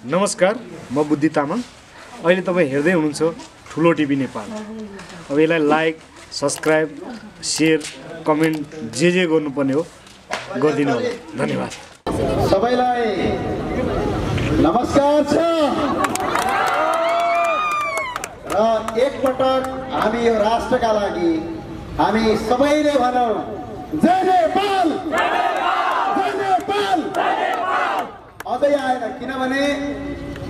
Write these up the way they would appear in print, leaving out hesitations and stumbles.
नमस्कार, म बुद्धि तामाङ। अहिले तपाईँ हेर्दै हुनुहुन्छ ठुलो टिभी नेपाल। अब यसलाई लाइक, सब्सक्राइब, शेयर, कमेन्ट जे गर्नुपर्ने हो गरिदिनु होला। धन्यवाद। सबैलाई नमस्कार छ र एकपटक हामी यो राष्ट्रका लागि हामी सबैले भनौँ जय नेपाल, जय नेपाल। अझै आएन, किनभने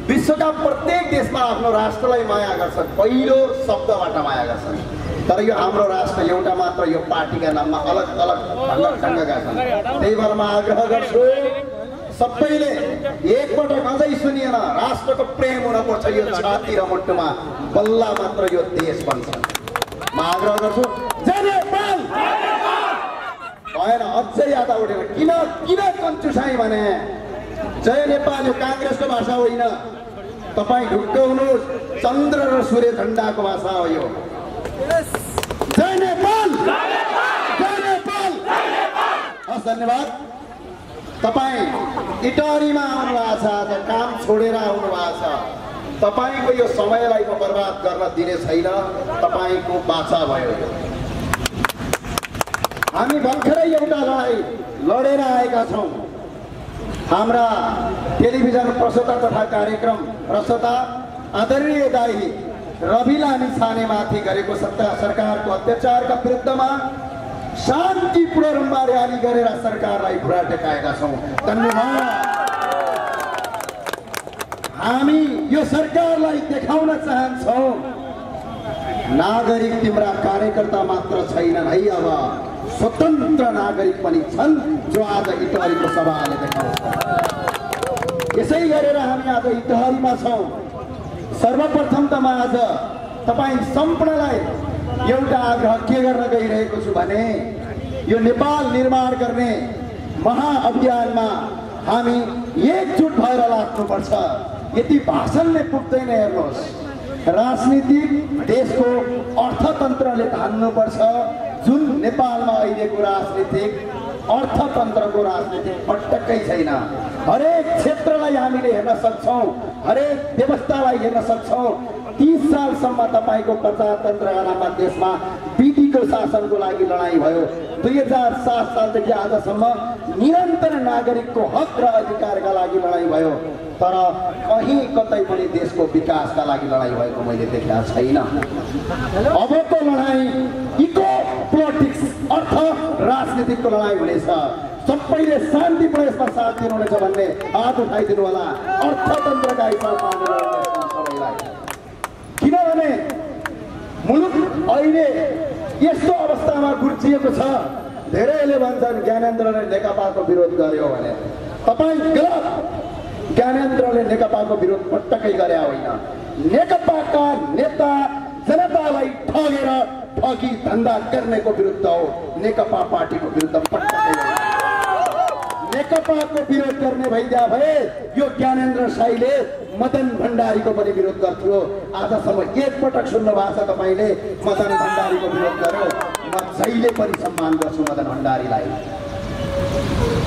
विश्वका प्रत्येक देशमा आफ्नो राष्ट्रलाई माया गर्छन्, पहिलो शब्दबाट माया गर्छन्। तर यो हाम्रो राष्ट्र एउटा मात्र, यो पार्टीका नाममा अलग अलग ढङ्गका छन्। त्यही भएर म आग्रह गर्छु सबैले एकपटक अझै सुनिएन, राष्ट्रको प्रेम हुनुपर्छ यो छाती र मुटुमा, बल्ल मात्र यो देश बन्छ। म आग्रह गर्छु जय नेपाल। भएन, अझै याद उठेन। किन कन्चुसाई भने जय नेपाल यो काङ्ग्रेसको भाषा होइन, तपाईँ ढुक्क हुनुहोस्, चन्द्र र सूर्य झन्डाको भाषा हो यो। जय नेपाल, जय नेपाल। हस्, धन्यवाद। तपाईँ इटहरीमा आउनु भएको छ, आज काम छोडेर आउनु भएको छ। तपाईँको यो समयलाई म बर्बाद गर्न दिने छैन, तपाईँको बाचा भयो। हामी भर्खरै एउटा लडाइँ लडेर आएका छौँ। हाम्रा टेलिभिजन प्रस्तोता तथा कार्यक्रम प्रस्तोता आदरणीय दाई रवि लामी छानेमाथि गरेको सरकारको अत्याचारका विरुद्धमा शान्तिपूर्ण रूपमा र्याली गरेर सरकारलाई पुरा टेकाएका छौँ। धन्यवाद। हामी यो सरकारलाई देखाउन चाहन्छौँ नागरिक तिम्रा कार्यकर्ता मात्र छैनन् है, अब स्वतन्त्र नागरिक पनि छन्, जो आज इटहरीको सभाले देखाउँछ। यसै गरेर हामी आज इटहरीमा छौँ। सर्वप्रथम त म आज तपाईँ सम्पूर्णलाई एउटा आग्रह के गर्न गइरहेको छु भने यो नेपाल निर्माण गर्ने महाअभियानमा हामी एकजुट भएर लाग्नुपर्छ। यति भाषणले पुग्दैन। हेर्नुहोस्, राजनीतिक देशको अर्थतन्त्रले धान्नुपर्छ। जुन नेपालमा अहिलेको राजनीतिक अर्थतन्त्रको राजनीतिक पटक्कै छैन। हरेक क्षेत्रलाई हामीले हेर्न सक्छौँ, हरेक व्यवस्थालाई हेर्न सक्छौँ। 30 सालसम्म तपाईँको प्रजातन्त्रका नाममा देशमा विधिको शासनको लागि लडाइँ भयो। 2007 सालदेखि आजसम्म निरन्तर नागरिकको हक र अधिकारका लागि लडाइँ भयो। तर कहीँ कतै पनि देशको विकासका लागि लडाइँ भएको मैले देखेको छैन। अबको लडाइँ इको पोलिटिक्स, अर्थ राजनीतिको लडाइँ हुनेछ। सबैले शान्तिपूर्ण यसमा साथ दिनुहुनेछ भन्ने हात उठाइदिनु होला। अर्थतन्त्रका हिसाबमा सबैलाई, किनभने मुलुक अहिले यस्तो अवस्थामा गुर्जिएको छ। धेरैले भन्छन् ज्ञानेन्द्रले नेकपाको विरोध गर्यो भने। तपाईँ गलत। ज्ञानेन्द्रले नेकपाको विरोध पटक्कै गरे होइन। नेकपाका नेता जनतालाई ठगेर ठगी धन्दा गर्नेको विरुद्ध हो। नेकपा पार्टीको विरुद्ध पटक्कै नेकपाको विरोध गर्ने भइदिया भए यो ज्ञानेन्द्र साईले मदन भण्डारीको पनि विरोध गर्थ्यो। आजसम्म एकपटक सुन्नु भएको छ तपाईँले मदन भण्डारीको विरोध गर्यो? म जहिले पनि सम्मान गर्छु मदन भण्डारीलाई।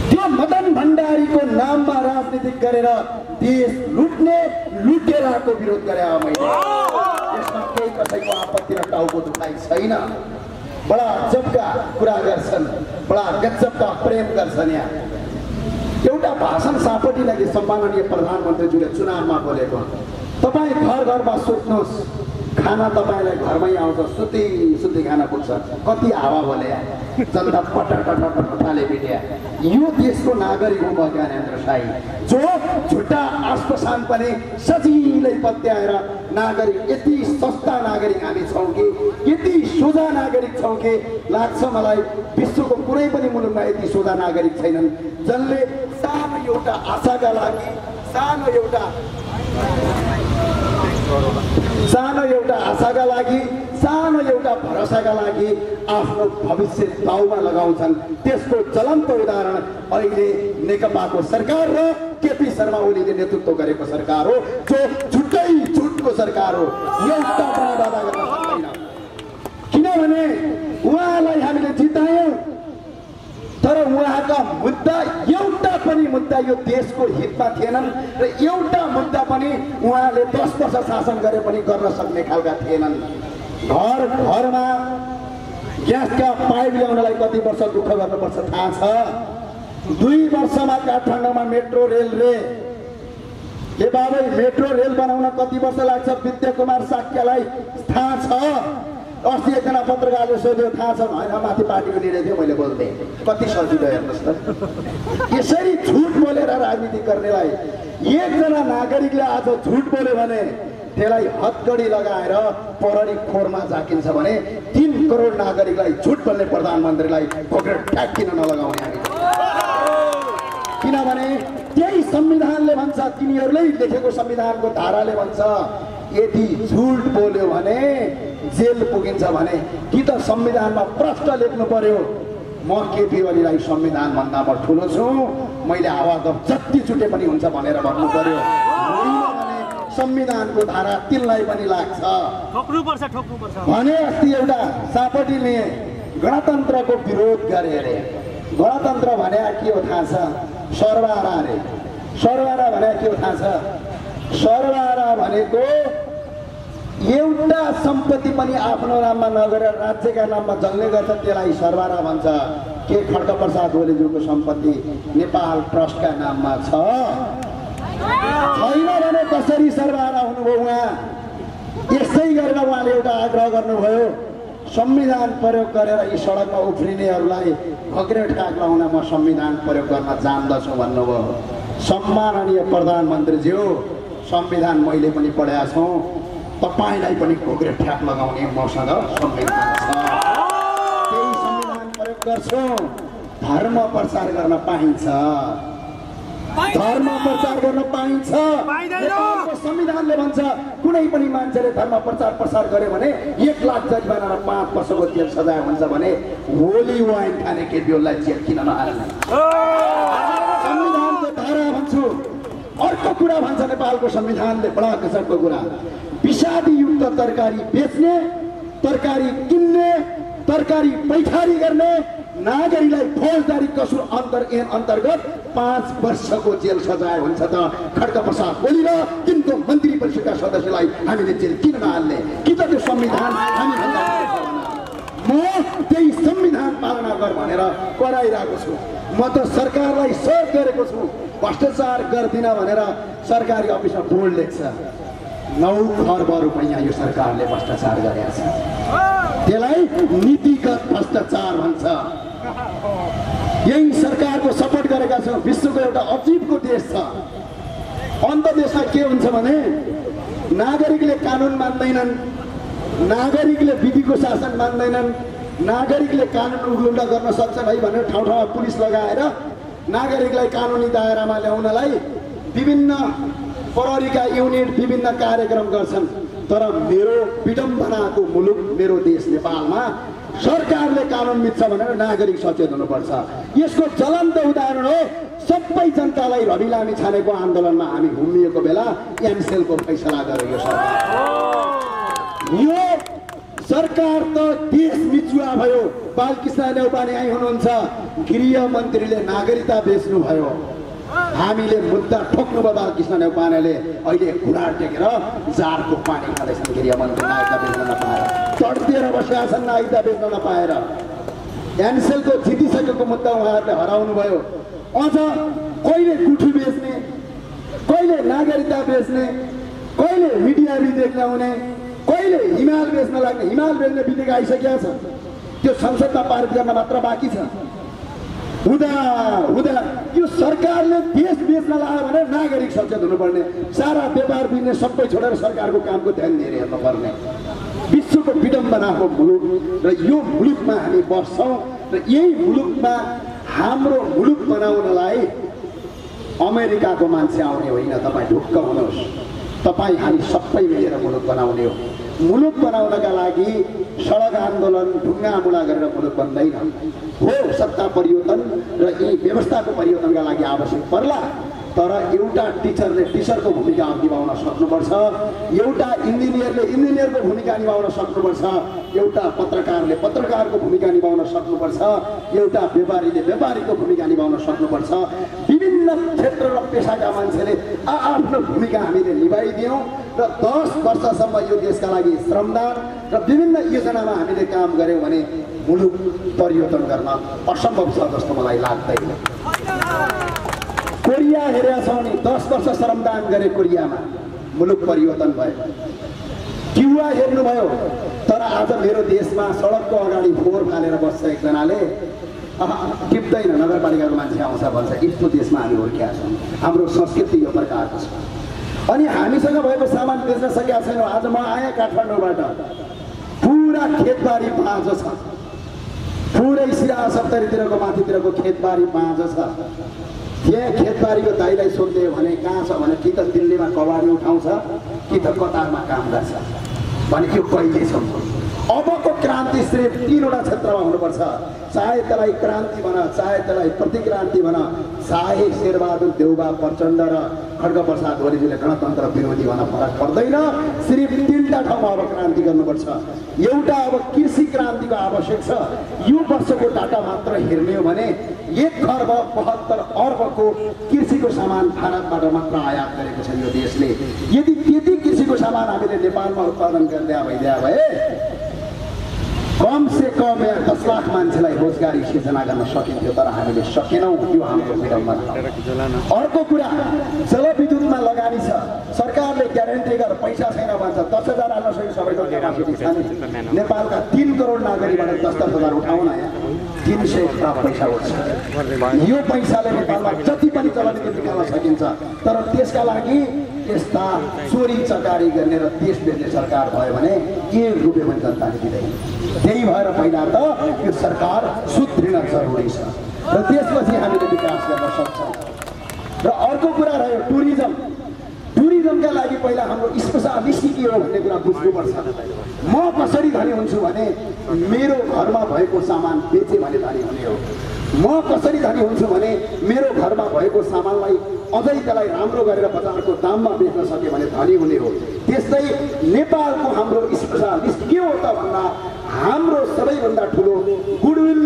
त्यो मदन भण्डारीको नाममा राजनीति गरेर देश लुट्ने लुटेराको विरोध गरे मैले। यसमा केही कसैको आपत्ति र टाउको दुखाइ छैन। बडा गजबका कुरा गर्छन्, बडा गजबका प्रेम गर्छन्। यहाँ एउटा भाषण सापटी लागि सम्माननीय प्रधानमन्त्रीज्यूले चुनावमा बोलेको। तपाईँ घर घरमा सोध्नुहोस्, खाना तपाईँलाई घरमै आउँछ, सुती सुती खाना पुग्छ। कति हावा बोले, जनता पटक थाले बिट्या। यो देशको नागरिक हो म ज्ञानेन्द्र साई, जो झुट्टा आश्वासन पनि सजिलै पत्याएर नागरिक, यति सस्ता नागरिक हामी छौँ कि, यति सोझा नागरिक छौँ कि लाग्छ मलाई विश्वको कुनै पनि मुलुकमा यति सोझा नागरिक छैनन्, जसले सानो एउटा आशाका लागि, सानो एउटा आशाका लागि, सानो एउटा भरोसाका लागि आफ्नो भविष्य दाउमा लगाउँछन्। त्यसको ज्वलन्त उदाहरण अहिले नेकपाको सरकार र केपी शर्मा ओलीले नेतृत्व गरेको सरकार हो, जो झुटै झुटको सरकार हो। एउटा पनि वादा गर्न सक्दैन, किनभने उहाँलाई हामीले जितायौँ। तर उहाँका मुद्दा एउटा पनि मुद्दा यो देशको हितमा थिएनन् र एउटा मुद्दा पनि उहाँले 10 वर्ष शासन गरे पनि गर्न सक्ने खालका थिएनन्। घर घरमा ग्यासका पाइप ल्याउनलाई कति वर्ष दुःख गर्नुपर्छ थाहा छ। 2 वर्षमा काठमाडौँमा मेट्रो रेल के बाबै मेट्रो रेल बनाउन कति वर्ष लाग्छ विद्या कुमार साक्यलाई थाहा छ। अस्ति एकजना पत्रकारले सोध्यो थाहा छ होइन माथि पार्टीको निर्णय थियो मैले बोल्थेँ कति सजिलो हेर्नुहोस् त। यसरी झुट बोलेर राजनीति गर्नेलाई एकजना नागरिकले आज झुट बोल्यो भने त्यसलाई हतकडी लगाएर प्रहरी खोरमा झाकिन्छ भने 3 करोड नागरिकलाई झुट बोल्ने प्रधानमन्त्रीलाई खोकेर ठ्याक किन नलगाउने हामी? किनभने त्यही संविधानले भन्छ, तिनीहरूले लेखेको संविधानको धाराले भन्छ यदि झुट बोल्यो भने जेल पुगिन्छ भने कि त संविधानमा प्रश्न लेख्नु पर्यो म केपी ओलीलाई संविधान भन्दा म ठुलो छु, मैले आवाज जति छुटे पनि हुन्छ भनेर भन्नु पर्यो। संविधानको धारा तिनलाई पनि लाग्छ भने अस्ति एउटा सापटीले गणतन्त्रको विरोध गरे अरे। गणतन्त्र भने के हो थाहा छ? सरवारा अरे। सरवारा भने के हो थाहा छ? सरवारा भनेको एउटा सम्पत्ति पनि आफ्नो नाममा नगरेर राज्यका नाममा जल्ने गर्छ त्यसलाई सरवारा भन्छ। के खड्गप्रसाद ओलीज्यूको सम्पत्ति नेपाल ट्रस्टका नाममा छ? छैन भने कसरी सरवारा हुनुभयो उहाँ? यस्तै गरेर उहाँले एउटा आग्रह गर्नुभयो संविधान प्रयोग गरेर यी सडकमा उफ्रिनेहरूलाई घोक्रे ठ्याक लगाउन म संविधान प्रयोग गर्न जान्दछु भन्नुभयो। सम्माननीय प्रधानमन्त्रीज्यू, संविधान मैले पनि पढेका छु, तपाईलाई पनि घोक्रे ठ्याक लगाउने मसँग संविधान छ। त्यही संविधान प्रयोग गर्छु। धर्म प्रचार गर्न पाइन्छ, धर्म प्रचार गर्न पाइन्छ। नेपालको संविधानले भन्छ कुनै पनि मान्छेले धर्म प्रचार गर्यो भने 1 लाख जरिवाना र 5 वर्षको जेल सजाय हुन्छ भने होली वाइन खाने केटीहरूलाई जेल किन नहाल्ने? संविधानको धारा भन्छु। अर्को कुरा भन्छ नेपालको संविधानले, बडा गजबको कुरा, विषादीयुक्त तरकारी बेच्ने, तरकारी किन्ने, तरकारी पैठारी गर्ने नागरिकलाई फौजदारी कसुर अन्तर्गत 5 वर्षको जेल सजाय हुन्छ त खड्गप्रसाद ओली र तिनको मन्त्री परिषदका सदस्यलाई हामीले जेल किन नहाल्ने? कि त त्यो संविधान हामी भन्दा म त्यही संविधान पालना गर भनेर कराइरहेको छु। म त सरकारलाई सहयोग गरेको छु, भ्रष्टाचार गर्दिन भनेर सरकारी अफिसमा बोर्ड लेख्छ। 9 खर्ब रुपैयाँ यो सरकारले भ्रष्टाचार गरेको छ। त्यसलाई नीतिगत भ्रष्टाचार भन्छ। यही सरकारको सपोर्ट गरेका छौँ। विश्वको एउटा अजीबको देश छ। अन्त देशमा के हुन्छ भने नागरिकले कानुन मान्दैनन्, नागरिकले विधिको शासन मान्दैनन्, नागरिकले कानुन उल्लङ्घन गर्न सक्छन् है भनेर ठाउँ ठाउँमा पुलिस लगाएर नागरिकलाई कानुनी दायरामा ल्याउनलाई विभिन्न प्रहरीका युनिट विभिन्न कार्यक्रम गर्छन्। तर मेरो विडम्बनाको मुलुक मेरो देश नेपालमा सरकारले कानुन मिच्छ भनेर नागरिक सचेत हुनुपर्छ। यसको ज्वलन्त उदाहरण हो सबै जनतालाई रवि लामी छानेको आन्दोलनमा हामी घुमिएको बेला एनसेलको फैसला गर्यो यो सरकार। यो सरकार त देश मिचुवा भयो। बालकृष्ण नेउपाने आई हुनुहुन्छ, गृह मन्त्रीले नागरिकता बेच्नु भयो। हामीले मुद्दा ठोक्नुभयो बालकृष्ण नेउपानेले। अहिले घुँडा टेकेर जारको पानी खाँदैछन् गृह मन्त्री नागरिकता बेच्न नपाएर, तड्पिएर बसेका छन् नागरिकता बेच्न नपाएर। एनसेलको जितिसकेको मुद्दा उहाँहरूले हराउनु भयो। अझ कहिले गुठु बेच्ने, कहिले नागरिकता बेच्ने, कहिले मिडिया विधेयक ल्याउने, कहिले हिमाल बेच्न लाग्ने। हिमाल बेच्ने विधेयक आइसकेको छ, त्यो संसदमा पारित गर्न मात्र बाँकी छ। हुँदा हुँदा यो सरकारले देश बेच्न लाग्यो भने नागरिक सचेत हुनुपर्ने। सारा व्यापार बिजनेस सबै छोडेर सरकारको कामको ध्यान दिएर हेर्नुपर्ने। विश्वको विडम्बनाको मुलुक र यो मुलुकमा हामी बस्छौँ र यही मुलुकमा हाम्रो मुलुक बनाउनलाई अमेरिकाको मान्छे आउने होइन। तपाईँ ढुक्क हुनुहोस्, तपाईँ हामी सबै मिलेर मुलुक बनाउने हो। मुलुक बनाउनका लागि सडक आन्दोलन ढुङ्गामुढा गरेर मुलुक बन्दैन हो। सत्ता परिवर्तन र यी व्यवस्थाको परिवर्तनका लागि आवश्यक पर्ला, तर एउटा टिचरले टिचरको भूमिका निभाउन सक्नुपर्छ, एउटा इन्जिनियरले इन्जिनियरको भूमिका निभाउन सक्नुपर्छ, एउटा पत्रकारले पत्रकारको भूमिका निभाउन सक्नुपर्छ, एउटा व्यापारीले व्यापारीको भूमिका निभाउन सक्नुपर्छ। विभिन्न क्षेत्र र पेसाका मान्छेले आफ्नो भूमिका हामीले निभाइदियौँ र 10 वर्षसम्म यो देशका लागि श्रमदान र विभिन्न योजनामा हामीले काम गऱ्यौँ भने मुलुक परिवर्तन गर्न असम्भव छ जस्तो मलाई लाग्दैन। कोरिया हेरेका छौँ नि, 10 वर्ष श्रमदान गरे कोरियामा, मुलुक परिवर्तन भयो। क्युबा हेर्नुभयो, तर आज मेरो देशमा सडकको अगाडि फोहोर फालेर बस्छ एकजनाले, टिप्दैन, नगरपालिकाको मान्छे आउँछ भन्छ। यस्तो देशमा हामी हुर्किएका छौँ। हाम्रो संस्कृति यो प्रकारको छ। अनि हामीसँग भएको सामान बेच्न सकेका छैनौँ। आज म आएँ काठमाडौँबाट, पुरा खेतबारी बाँझो छ, पुरै सिरा सप्तरीतिरको माथितिरको खेतबारी बाँझो छ। त्यहाँ खेतबारीको दाइलाई सोध्दै भने कहाँ छ भने कि त दिल्लीमा कबाडी उठाउँछ कि त कतारमा काम गर्छ भने यो कहिले सम्भव? अबको क्रान्ति सिर्फ 3वटा क्षेत्रमा हुनुपर्छ। चाहे त्यसलाई क्रान्ति भन, चाहे त्यसलाई प्रतिक्रान्ति भन, चाहे शेरबहादुर देउबा प्रचण्ड र खड्गप्रसाद ओलीजीले गणतन्त्र विरोधी भन, फरक पर्दैन। सिर्फ 3टा ठाउँमा अब क्रान्ति गर्नुपर्छ। एउटा अब कृषि क्रान्तिको आवश्यक छ। यो वर्षको डाटा मात्र हेर्ने हो भने 1,72 अर्बको कृषिको सामान भारतबाट मात्र आयात गरेको छ यो देशले। यदि त्यति कृषिको सामान हामीले नेपालमा उत्पादन गर्दै भइदिया भए कम से कम 10 लाख मान्छेलाई रोजगारी सिर्जना गर्न सकिन्थ्यो, तर हामीले सकेनौँ। यो हाम्रो विडम्बना। अर्को कुरा, जलविद्युतमा लगानी छ, सरकारले ग्यारेन्टी गरेर पैसा छैन भन्छ। 10,000 हाल्न सक्यो सबैको क्यापासिटी छ नि। नेपालका 3 करोड नागरिकबाट 10,000 उठाउन 300 पैसा उठ्छ। यो पैसाले नेपालमा जति पनि जलविद्युत निकाल्न सकिन्छ, तर त्यसका लागि यस्ता चोरी चकारी गर्ने र देश बेच्ने सरकार भयो भने 1 रुपियाँ पनि जनताले दिँदैन। त्यही भएर पहिला त यो सरकार सुध्रिन जरुरी छ र त्यसपछि हामीले विकास गर्न सक्छौँ। र अर्को कुरा रह्यो टुरिज्म। टुरिज्मका लागि पहिला हाम्रो स्पेसालिटी के हो भन्ने कुरा बुझ्नुपर्छ। म कसरी धनी हुन्छु भने मेरो घरमा भएको सामान बेचे भने धनी हुने हो। म कसरी धनी हुन्छु भने मेरो घरमा भएको सामानलाई अझै त्यसलाई राम्रो गरेर बजारको दाममा बेच्न सके भने धनी हुने हो। त्यस्तै नेपालको हाम्रो स्पेसालिस्ट के हो त भन्दा हाम्रो सबैभन्दा ठुलो गुडविल,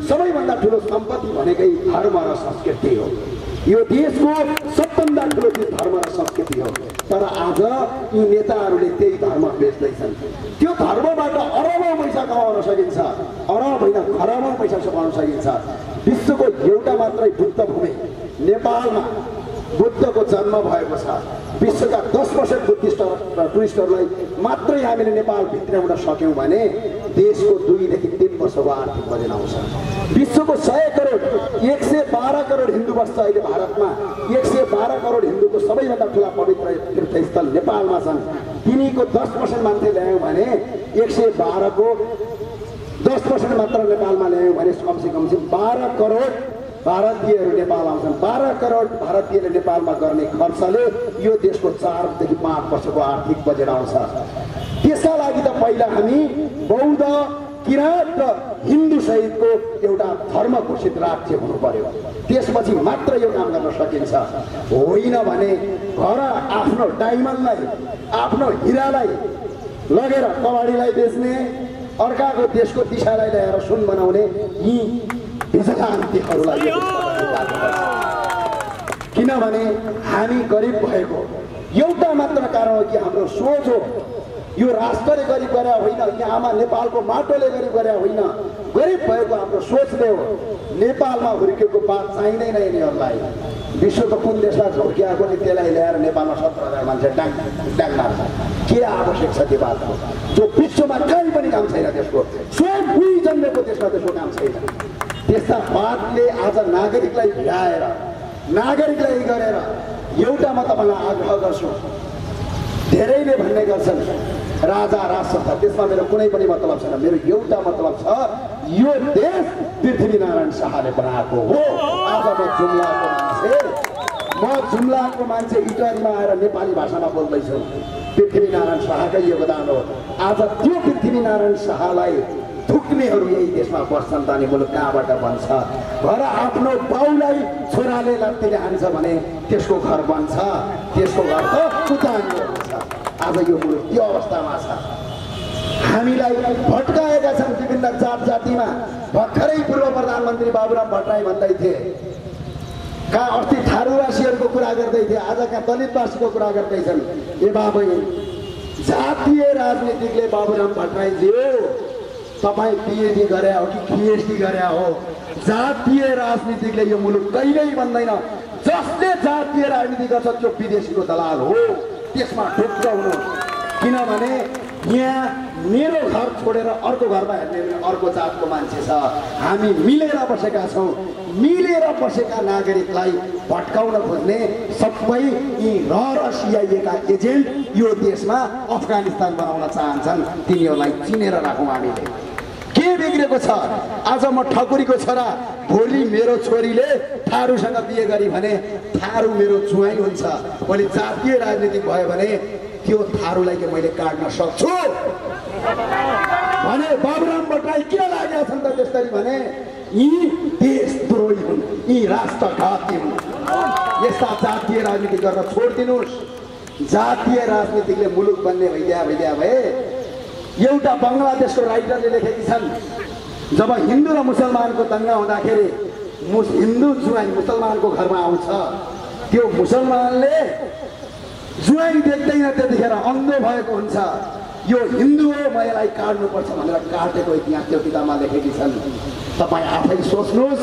सबैभन्दा ठुलो सम्पत्ति भनेकै धर्म र संस्कृति हो। यो देशको सबभन्दा ठुलो धर्म र संस्कृति हो। तर आज यी नेताहरूले त्यही धर्म बेच्दैछन्। त्यो धर्मबाट अरबौँ पैसा कमाउन सकिन्छ, अरब होइन खरबौँ पैसा कमाउन सकिन्छ। विश्वको एउटा मात्रै बुद्ध भूमि नेपालमा बुद्धको जन्म भएको छ। विश्वका 10% बुद्धिस्ट र टुरिस्टहरूलाई मात्रै हामीले नेपाल भित्राउन सक्यौँ भने देशको 2 देखि 3 वर्षको आर्थिक बजेट आउँछ। विश्वको 100 करोड 112 करोड हिन्दू बस्छ अहिले भारतमा। 112 करोड हिन्दूको सबैभन्दा ठुला पवित्र तीर्थस्थल नेपालमा छन्। तिनीको 10% मान्छे ल्यायौँ भने 112 को 10% मात्र नेपालमा ल्यायौँ भने कमसेकम 12 करोड भारतीयहरू नेपाल आउँछन्। 12 करोड भारतीयले नेपालमा गर्ने खर्चले यो देशको 4 देखि 5 वर्षको आर्थिक बजेट आउँछ। त्यसका लागि त पहिला हामी बौद्ध, किराँत र हिन्दू सहितको एउटा धर्म घोषित राज्य हुनु पर्यो। त्यसपछि मात्र यो काम गर्न सकिन्छ। होइन भने घर आफ्नो डायमन्डलाई, आफ्नो हिरालाई लगेर कबाडीलाई बेच्ने, अर्काको देशको दिशालाई ल्याएर सुन बनाउने यी भिजिलान्तीहरूलाई किनभने हामी गरिब भएको एउटा मात्र कारण हो कि हाम्रो सोच हो। यो राष्ट्रले गरिब गरे होइन, यहाँ नेपालको माटोले गरिब गरे होइन, गरिब भएको हाम्रो सोचले हो। नेपालमा हुर्केको बात चाहिँदैन यिनीहरूलाई। विश्वको कुन देशमा झोकिएको नि त्यसलाई ल्याएर नेपालमा 17,000 मान्छे डाङ मार्छ। के आवश्यक छ त्यो बात? जो विश्वमा कहीँ पनि काम छैन त्यसको, स्वयं उही जन्मेको देशमा त्यसको काम छैन। त्यस्ता बातले आज नागरिकलाई भिडाएर, नागरिकलाई गरेर एउटा म तपाईँलाई आग्रह गर्छु। धेरैले भन्ने गर्छन् राजा राष्ट्र छ, त्यसमा मेरो कुनै पनि मतलब छैन। मेरो एउटा मतलब छ, यो देश पृथ्वीनारायण शाहले बनाएको हो। आज म जुम्लाको मान्छे इटहरीमा आएर नेपाली भाषामा बोल्दैछु। पृथ्वीनारायण शाहकै योगदान हो। आज त्यो पृथ्वीनारायण शाहलाई थुक्नेहरू यही देशमा बस्छन् त अनि मुलुक कहाँबाट बन्छ? घर आफ्नो बाउलाई छोराले लत्तीले हान्छ भने त्यसको घर बन्छ, त्यसको घर त उतानियो हुन्छ। आज यो मुलुक त्यो अवस्थामा छ। हामीलाई भट्काएका छन् विभिन्न जात जातिमा। भर्खरै पूर्व प्रधानमन्त्री बाबुराम भट्टराई भन्दै थिए, कहाँ अस्ति थारूवासीहरूको कुरा गर्दै थिए, आज कहाँ दलितवासीको कुरा गर्दैछन्। ए बाबु, जातीय राजनीतिकले बाबुराम भट्टराईज्यू तपाईँ पिएचडी गरे हो कि पिएचडी गरे हो, जातीय राजनीतिकले यो मुलुक कहिल्यै बन्दैन। जसले जातीय राजनीति गर्छ त्यो विदेशीको दलाल हो, त्यसमा ढुक्क हुनु। किनभने यहाँ मेरो घर छोडेर अर्को घरमा हेर्ने अर्को जातको मान्छे छ। हामी मिलेर बसेका छौँ। मिलेर बसेका नागरिकलाई भट्काउन खोज्ने सबै यी रहस्यका एजेन्ट यो देशमा अफगानिस्तान बनाउन चाहन्छन्। तिनीहरूलाई चिनेर राखौँ हामीले। के बिग्रेको छ? आज म ठकुरीको छोरा, भोलि मेरो छोरीले थारूसँग बिहे गरी भने थारू मेरो जुवाई हुन्छ। भोलि जातीय राजनीति भयो भने त्यो थारूलाई के मैले काट्न सक्छु भने बाबुराम भट्टराई किन लागेका छन् त त्यसरी भने यी देशद्रोही हुन्, यी राष्ट्रघाती हुन्। यस्ता जातीय राजनीति गर्न छोडिदिनुहोस्। जातीय राजनीतिले मुलुक बन्ने भइदिया भए। एउटा बङ्गलादेशको राइटरले लेखेकी छन्, जब हिन्दू र मुसलमानको दङ्गा हुँदाखेरि हिन्दू जुवाई मुसलमानको घरमा आउँछ, त्यो मुसलमानले जुवाई देख्दैन, त्यतिखेर अन्धो भएको हुन्छ। यो हिन्दू हो, म यसलाई काट्नुपर्छ भनेर काटेको इतिहास त्यो किताबमा लेखेकी छन्। तपाईँ आफै सोच्नुहोस्,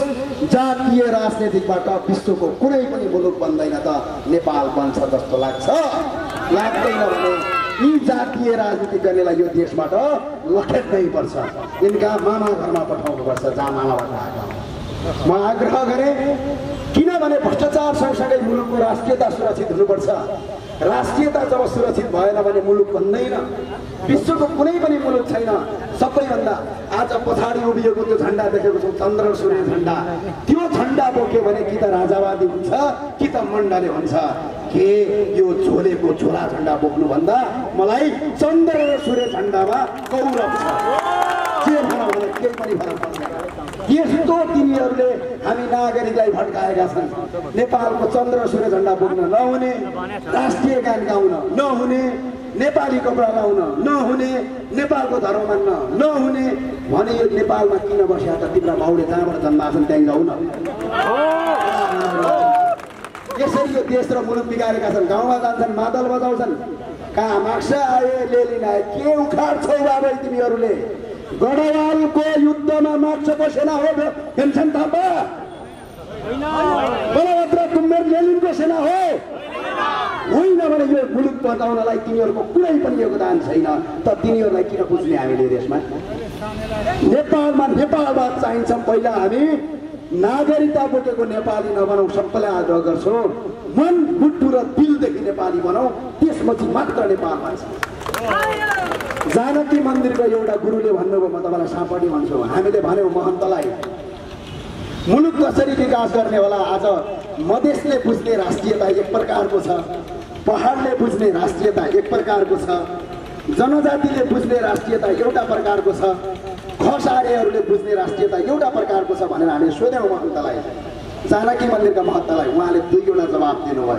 जातीय राजनीतिबाट विश्वको कुनै पनि मुलुक बन्दैन त नेपाल बन्छ जस्तो लाग्छ? लाग्दैन भने यी जातीय राजनीति गर्नेलाई यो देशबाट लखेट्नै पर्छ। यिनका मामा घरमा पठाउनुपर्छ जहाँ मामाबाट आएको। म आग्रह गरेँ, किनभने भ्रष्टाचार सँगसँगै मुलुकको राष्ट्रियता सुरक्षित हुनुपर्छ। राष्ट्रियता जब सुरक्षित भएन भने मुलुक बन्दैन। विश्वको कुनै पनि मुलुक छैन। सबैभन्दा आज पछाडि उभिएको त्यो झन्डा देखेको छौँ, चन्द्र र सूर्य झन्डा। त्यो झन्डा बोक्यो भने कि त राजावादी हुन्छ कि त मण्डले हुन्छ। के यो झोलेको झोला झन्डा बोक्नुभन्दा मलाई चन्द्र र सूर्य झन्डामा गौरव छ। के भनौँ भने केही पनि फरक पर्दैन। यस्तो तिनीहरूले हामी नागरिकलाई भड्काएका छन्। नेपालको चन्द्र र सूर्य झन्डा बोक्न नहुने, राष्ट्रिय गान गाउन नहुने, नेपाली कपडा लाउन नहुने, नेपालको धर्म मान्न नहुने भने यो नेपालमा किन बस्या त? तिम्रा बाउले जहाँबाट जन्मा छन् त्यहीँ जाऊ न। यसरी यो देश र मुलुक बिगारेका छन्। गाउँमा जान्छन्, मादल बजाउँछन्, कहाँ माक्सा आए लेलिन आए। के उखाड्छौ बाबा तिमीहरूले? गढवालको युद्धमा माक्साको सेना हो भन्छन् थापा, बलभद्र कुम्भेर लेलिनको सेना हो होइन भने यो मुलुक बचाउनलाई तिनीहरूको कुनै पनि योगदान छैन। त तिनीहरूलाई किन बुझ्ने हामीले देशमा? नेपालमा नेपालवाद चाहिन्छ। पहिला हामी नागरिकता बोकेको नेपाली नबनाऊ, सबैलाई आग्रह गर्छौँ। मन, बुद्धु र दिलदेखि नेपाली बनाऊ, त्यसपछि मात्र नेपाल बन्छ। जानकी मन्दिरको एउटा गुरुले भन्नुभयो, म तपाईँलाई सापटी भन्छु, हामीले भन्यौँ महन्तलाई मुलुक कसरी विकास गर्ने होला? आज मधेसले बुझ्ने राष्ट्रियता एक प्रकारको छ, पहाडले बुझ्ने राष्ट्रियता एक प्रकारको छ, जनजातिले बुझ्ने राष्ट्रियता एउटा प्रकारको छ, खस आर्यहरूले बुझ्ने राष्ट्रियता एउटा प्रकारको छ भनेर हामीले सोध्यौँ महन्तलाई, जानकी मन्दिरका महन्तलाई। उहाँले दुईवटा जवाब दिनुभयो।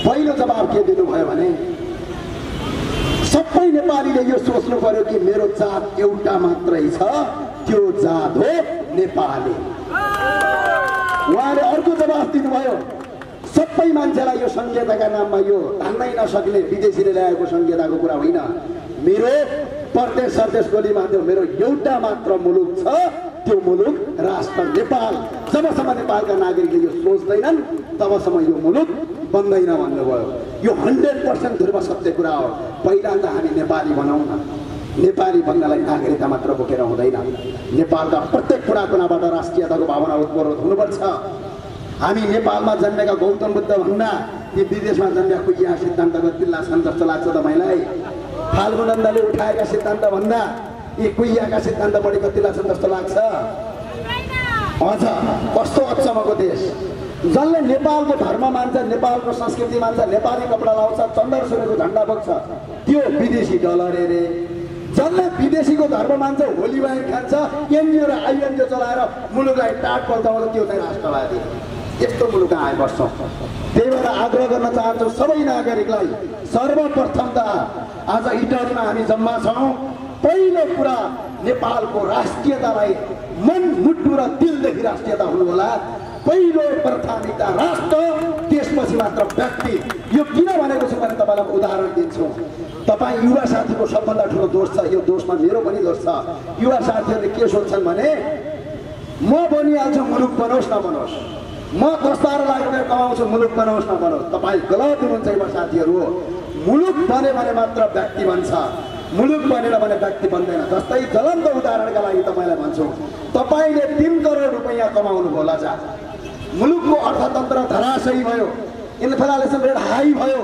पहिलो जवाब के दिनुभयो भने सबै नेपालीले यो सोच्नु पर्यो कि मेरो जात एउटा मात्रै छ, त्यो जात हो नेपाली। उहाँले अर्को जवाब दिनुभयो, सबै मान्छेलाई यो संहिताका नाममा यो धान्नै नसक्ने विदेशीले ल्याएको संहिताको कुरा होइन। मेरो परदेश सरदेश गोलीमा त्यो मेरो एउटा मात्र मुलुक छ, त्यो मुलुक राष्ट्र नेपाल। जबसम्म नेपालका नागरिकले यो सोच्दैनन् तबसम्म यो मुलुक बन्दैन भन्नुभयो। यो 100% ध्रुव सत्य कुरा हो। पहिला त हामी नेपाली बनाउँ न। नेपाली बन्नलाई नागरिकता मात्र बोकेर हुँदैन। नेपालका प्रत्येक कुराकुनाबाट राष्ट्रियताको भावना उत्प्रेरित हुनुपर्छ। हामी नेपालमा जन्मेका गौतम बुद्ध भन्दा ती विदेशमा जन्मेका यहाँ सिद्धान्तको तिल्ला छन् जस्तो लाग्छ तपाईँलाई? फाल्गु नन्दले उठाएका सिद्धान्त भन्दा यी कुइयाका सिद्धान्त बढी कतिला छन् जस्तो लाग्छ? अझ कस्तो अचम्मको देश, जसले नेपालको धर्म मान्छ, नेपालको संस्कृति मान्छ, नेपाली कपडा लाउँछ, चन्द्र सूर्यको झन्डा बोक्छ, त्यो विदेशी डलर रे जसले विदेशीको धर्म मान्छ, होली वाइन खान्छ, एनजिओ र आइएनजिओ चलाएर मुलुकलाई टाट पल्टाउँछ, त्यो चाहिँ राष्ट्रवादी। यस्तो मुलुक आइबस्छौँ। त्यही भएर आग्रह गर्न चाहन्छौँ सबै नागरिकलाई, सर्वप्रथम त आज इटहरीमा हामी जम्मा छौँ। पहिलो कुरा नेपालको राष्ट्रियतालाई मन मुटु र दिलदेखि राष्ट्रियता हुनु होला। पहिलो प्राथमिकता राष्ट्र, त्यसपछि मात्र व्यक्ति। यो किन भनेको छु भने तपाईँलाई उदाहरण दिन्छु। तपाईँ युवा साथीको सबभन्दा ठुलो दोष छ, यो दोषमा मेरो पनि दोष छ। युवा साथीहरूले के सोच्छन् भने म बनिहाल्छु, मुलुक बनोस् नबनोस्, म 10-12 लाख रुपियाँ कमाउँछु, मुलुक बनोस् नबनोस्। तपाईँ गलत हुनुहुन्छ युवा साथीहरू। मुलुक बने भने मात्र व्यक्ति बन्छ, मुलुक बनेन भने व्यक्ति बन्दैन। जस्तै ज्वलन्त उदाहरणका लागि तपाईँलाई भन्छु, तपाईँले 3 करोड रुपियाँ कमाउनु होला, मुलुकको अर्थतन्त्र धराशयी भयो, इन्फ्लेसन रेट हाई भयो,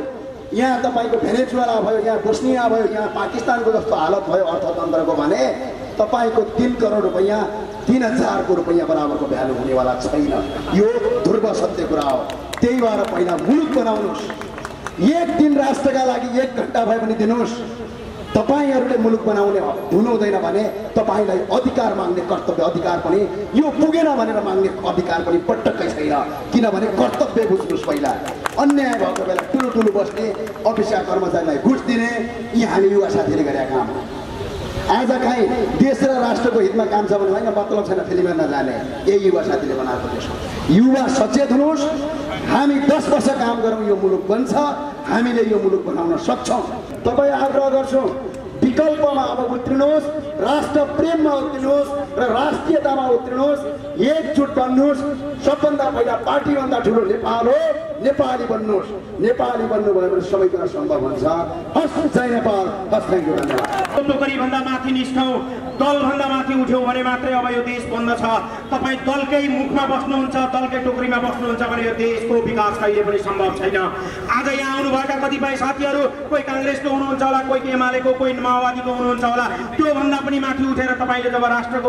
यहाँ तपाईँको भेनेजुएला भयो, यहाँ बोस्निया भयो, यहाँ पाकिस्तानको जस्तो हालत भयो अर्थतन्त्रको भने तपाईँको 3 करोड रुपियाँ 3000 रुपियाँ बराबरको भ्यालु हुनेवाला छैन। यो ध्रुव सत्य कुरा हो। त्यही भएर पहिला मुलुक बनाउनुहोस्। एक दिन राष्ट्रका लागि 1 घन्टा भए पनि दिनुहोस्। तपाईँहरूले मुलुक बनाउने हुनु हुँदैन भने तपाईँलाई अधिकार माग्ने कर्तव्य अधिकार पनि यो पुगेन भनेर माग्ने अधिकार पनि पटक्कै छैन। किनभने कर्तव्य बुझ्नुहोस्। पहिला अन्याय भएको बेला ठुलो बस्ने अफिसका कर्मचारीलाई घुस दिने, यी हामी युवा साथीले गरेका काम हो। आज कहीँ देश र राष्ट्रको हितमा काम छ भने होइन, मतलब छैन फिल्ममा नजाने, यही युवा साथीले बनाएको देश हो। युवा सचेत हुनुहोस्। हामी 10 वर्ष काम गरौँ, यो मुलुक बन्छ, हामीले यो मुलुक बनाउन सक्छौँ। तपाईँ आग्रह गर्छु, विकल्पमा अब उत्रिनुहोस्, राष्ट्र प्रेममा उत्रिनुहोस् र राष्ट्रियतामा उत्रिनुहोस्। एकजुट बन्नुहोस्। सबभन्दा पहिला पार्टीभन्दा ठुलो नेपाल हो, नेपाली बन्नुहोस्। नेपाली बन्नुभयो भने सबै कुरा सम्भव हुन्छ। हस्, जय नेपाल। हस्, थ्याङ्क यू, धन्यवाद। टोकरीभन्दा माथि निस्कौँ, दलभन्दा माथि उठ्यौँ भने मात्रै अब यो देश बन्दछ। तपाईँ दलकै मुखमा बस्नुहुन्छ, दलकै टोकरीमा बस्नुहुन्छ भने यो देशको विकास कहिले पनि सम्भव छैन। आज यहाँ आउनुभएका कतिपय साथीहरू कोही काङ्ग्रेसको हुनुहुन्छ होला, कोही एमालेको, कोही माओवादीको हुनुहुन्छ होला। त्योभन्दा पनि माथि उठेर तपाईँले जब राष्ट्रको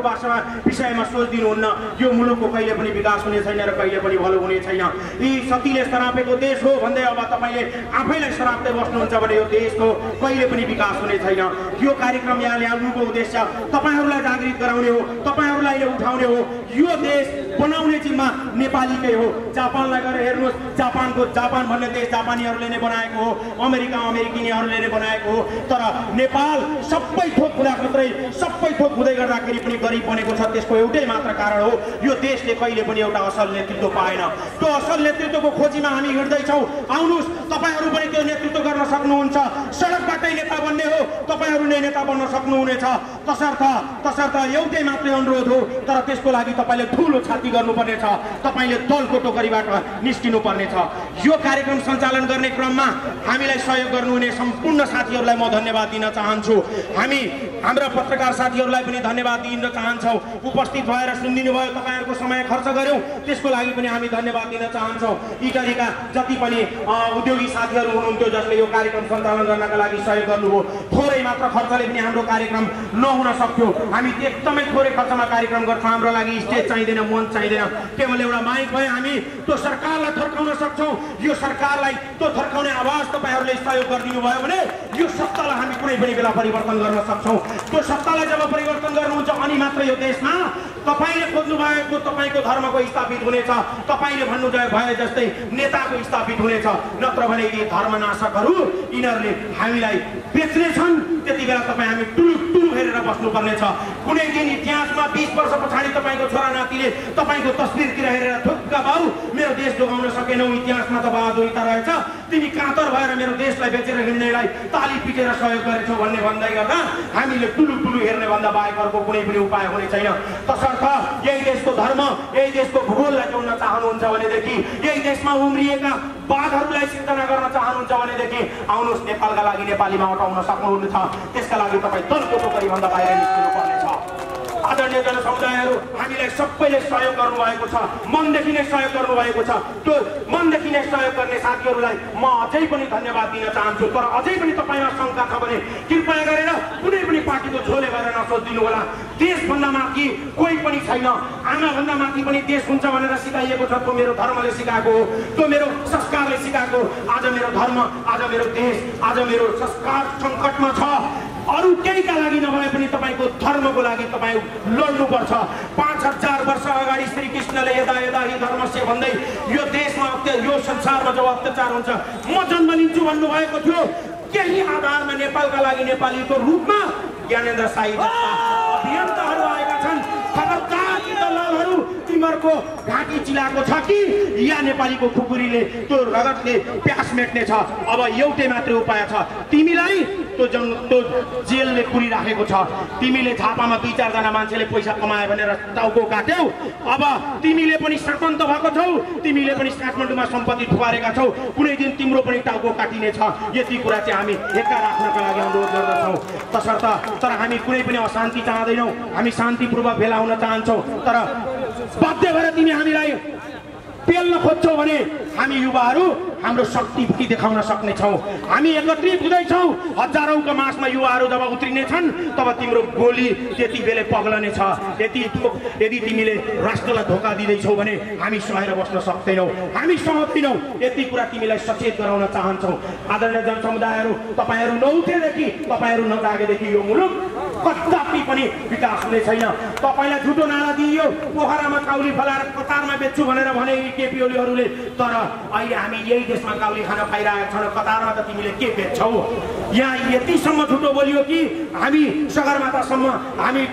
विषयमा सोचिदिनुहुन्न, यो मुलुकको कहिले पनि विकास हुने छैन र कहिले पनि भलो हुने छैन। यी सतीले सरापेको देश हो भन्दै अब तपाईँले आफैलाई सराप्दै बस्नुहुन्छ भने यो देशको कहिले पनि विकास हुने छैन। यो कार्यक्रम यहाँ ल्याउनुको उद्देश्य तपाईँहरूलाई जागृत गराउने हो, तपाईँहरूलाई उठाउने हो। यो देश बनाउने जिम्मा नेपालीकै हो। जापानलाई गएर हेर्नुहोस्, जापान भन्ने देश जापानीहरूले नै बनाएको हो, अमेरिकीहरूले नै बनाएको हो। तर नेपाल सबै थोक हुँदा मात्रै, सबै थोक हुँदै गर्दाखेरि पनि गरिब बनेको छ। त्यसको एउटै मात्र कारण हो, यो देशले कहिले पनि एउटा असल नेतृत्व पाएन। त्यो असल नेतृत्वको खोजीमा हामी हिँड्दैछौँ। आउनुहोस्, तपाईँहरू पनि त्यो नेतृत्व गर्न सक्नुहुन्छ। सडकबाटै नेता बन्ने हो, तपाईँहरू नै नेता बन्न सक्नुहुनेछ। तसर्थ एउटै मात्रै अनुरोध हो, तर त्यसको लागि तपाईँले ठुलो छाती गर्नुपर्ने छ। तपाईँले दलको टोकरीबाट निस्किनु पर्ने छ। यो कार्यक्रम सञ्चालन गर्ने क्रममा हामीलाई सहयोग गर्नुहुने सम्पूर्ण साथीहरूलाई म धन्यवाद दिन चाहन्छु। हामी हाम्रा पत्रकार साथीहरूलाई पनि धन्यवाद दिन चाहन्छौँ। उपस्थित भएर सुनिदिनु भयो, तपाईँहरूको समय खर्च गऱ्यौँ, त्यसको लागि पनि हामी धन्यवाद दिन चाहन्छौँ। इटलीका जति पनि उद्योगी साथीहरू हुनुहुन्थ्यो जसले यो कार्यक्रम सञ्चालन गर्नका लागि सहयोग गर्नुभयो। थोरै मात्र खर्चले पनि हाम्रो कार्यक्रम नहुन सक्थ्यो। हामी एकदमै थोरै खर्चमा कार्यक्रम गर्छौँ। हाम्रो लागि स्टेज चाहिँदैन, मञ्च चाहिँदैन, केवल एउटा माइक भए हामी त्यो सरकारलाई थर्काउन सक्छौँ। यो सरकारलाई त्यो थर्काउने आवाज तपाईँहरूले सहयोग गरिदिनु भयो भने यो सत्तालाई हामी कुनै पनि बेला परिवर्तन गर्न सक्छौँ। त्यो सत्तालाई जब परिवर्तन गर्नुहुन्छ अनि मात्र यो देशमा तपाईँले खोज्नु भएको तपाईँको धर्मको स्थापित हुनेछ। तपाईँले भन्नु भए जस्तै नेताको स्थापित हुनेछ। नत्र भने यी धर्मनाशकहरू यिनीहरूले हामीलाई बेच्नेछन्। त्यति बेला तपाईँ हामी टुलु हेरेर बस्नुपर्नेछ। कुनै दिन इतिहासमा 20 वर्ष पछाडि तपाईँको छोरा नातिले तपाईँको तस्बिरतिर हेरेर थुक्का बाउ मेरो देश जोगाउन सकेनौ, इतिहासमा त बहादुरीता रहेछ, तिमी कातर भएर मेरो देशलाई बेचेर हिँड्नेलाई ताली पिटेर सहयोग गरेछौ भन्दै गर्दा हामीले टुलु हेर्ने भन्दा बाहेक अर्को कुनै पनि उपाय हुने छैन। तसर्थ यही देशको धर्म, यही देशको भूगोललाई जोड्न चाहनुहुन्छ भनेदेखि, यही देशमा उम्रिएका बाघहरूलाई सिर्जना गर्न चाहनुहुन्छ भनेदेखि आउनुहोस्, नेपालका लागि नेपालीमा हटाउन सक्नुहुनेछ। त्यसका लागि तपाईँ दलको टोकरीभन्दा बाहिर निस्किनु पर्नेछ। आदरणीय जनसमुदायहरू, हामीलाई सबैले सहयोग गर्नुभएको छ, मनदेखि नै सहयोग गर्नुभएको छ। त्यो मनदेखि नै सहयोग गर्ने साथीहरूलाई म अझै पनि धन्यवाद दिन चाहन्छु। तर अझै पनि तपाईँमा शङ्का छ भने कृपया गरेर कुनै पनि पार्टीको झोले भएर नसोचिदिनु होला। देशभन्दा माथि कोही पनि छैन। आमाभन्दा माथि पनि देश हुन्छ भनेर सिकाइएको छ। त्यो मेरो धर्मले सिकाएको हो, त्यो मेरो संस्कारले सिकाएको। आज मेरो धर्म, आज मेरो देश, आज मेरो संस्कार सङ्कटमा छ। अरू केहीका लागि नभए पनि तपाईको धर्मको लागि तपाईँ लड्नुपर्छ। 5000 वर्ष अगाडि श्री कृष्णले यदा यदा हि धर्मस्य भन्दै यो देशमा यो संसारमा जो अत्याचार हुन्छ म जन्म लिन्छु भन्नुभएको थियो। केही आधारमा नेपालका लागि नेपालीको रूपमा ज्ञानेन्द्र साई जस्ता अभियन्ताहरू आएका छन्। खबरदार दलालहरू, तिमीहरूको घाँटी चिलाएको छ कि या नेपालीको खुकुरीले त्यो रगतले प्यास मेट्ने छ। अब एउटै मात्रै उपाय छ, तिमीलाई त्यो जेलले कुरिराखेको छ। तिमीले झापामा 2-4 जना मान्छेले पैसा कमाए भनेर टाउको काट्यौ। अब तिमीले पनि स्वतन्त्र भएको छौ, तिमीले पनि काठमाडौँमा सम्पत्ति थुपारेका छौ। कुनै दिन तिम्रो पनि टाउको काटिने छ। यति कुरा चाहिँ हामी एका राख्नका लागि अनुरोध गर्दछौँ। तसर्थ तर हामी कुनै पनि अशान्ति चाहँदैनौँ, हामी शान्तिपूर्वक भेला हुन चाहन्छौँ। तर बाध्य भएर तिमी हामीलाई पेल्न खोज्छौ भने हामी युवाहरू हाम्रो शक्ति पनि देखाउन सक्ने छौँ। हामी एकत्रित हुँदैछौँ। हजारौँका मासमा युवाहरू जब उत्रिने छन् तब तिम्रो गोली त्यति बेला पग्लने छ। यदि तिमीले राष्ट्रलाई धोका दिँदैछौ भने हामी सहेर बस्न सक्दैनौँ, हामी सहदैनौँ। यति कुरा तिमीलाई सचेत गराउन चाहन्छौँ। आदरणीय जनसमुदायहरू, तपाईँहरू नउठेदेखि, तपाईँहरू नजागेदेखि यो मुलुक कदापि पनि विकास हुने छैन। तपाईँलाई झुटो नारा दिइयो, पोखरामा काउली फलाएर कतारमा बेच्छु भनेर भने केपी ओलीहरूले। तर अहिले हामी यही देशमा काउली खान पाइरहेका छौँ, कतारमा त तिमीले के बेच्छौ? यहाँ यतिसम्म झुटो बोलियो कि हामी सगरमाथासम्म हामी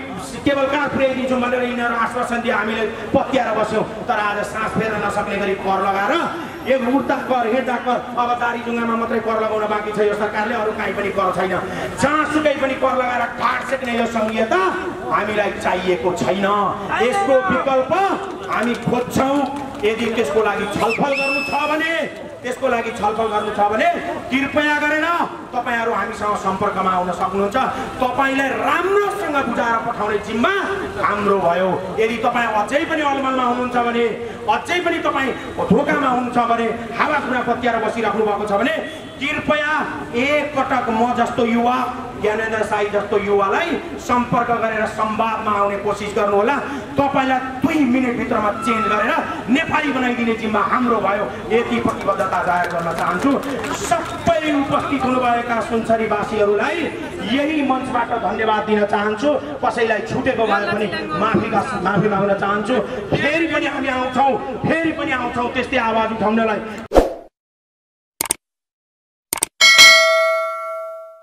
केवल कार पुर्याइदिन्छौँ भनेर यिनीहरू आश्वासन दिए, हामीले पत्याएर बस्यौँ। तर आज सास फेर्न नसक्ने गरी कर लगाएर एक उड्दा कर हेर्दा कर, अब दारीजुङ्गामा मात्रै कर लगाउन बाँकी छ यो सरकारले, अरू कहीँ पनि कर छैन। जहाँसुकै पनि कर लगाएर ठाड सेक्ने यो सङ्घीयता हामीलाई चाहिएको छैन। यसको विकल्प हामी खोज्छौँ। यदि त्यसको लागि छलफल गर्नु छ भने, त्यसको लागि छलफल गर्नु छ भने कृपया गरेर तपाईँहरू हामीसँग सम्पर्कमा आउन सक्नुहुन्छ। तपाईँलाई राम्रोसँग बुझाएर पठाउने जिम्मा हाम्रो भयो। यदि तपाईँ अझै पनि अलमलमा हुनुहुन्छ भने, अझै पनि तपाईँ धोकामा हुनुहुन्छ भने, हावा खुना पत्याएर बसिराख्नु भएको छ भने कृपया एकपटक म जस्तो युवा, ज्ञानेन्द्र साई जस्तो युवालाई सम्पर्क गरेर संवादमा आउने कोसिस गर्नुहोला। तपाईँलाई 2 मिनेटभित्रमा चेन्ज गरेर नेपाली बनाइदिने जिम्मा हाम्रो भयो। यति प्रतिबद्धता जाहेर गर्न चाहन्छु। सबै उपस्थित हुनुभएका सुनसरीवासीहरूलाई यही मञ्चबाट धन्यवाद दिन चाहन्छु। कसैलाई छुटेको भए पनि माफी माग्न चाहन्छु। फेरि पनि हामी आउँछौँ, फेरि पनि आउँछौँ त्यस्तै आवाज उठाउनलाई।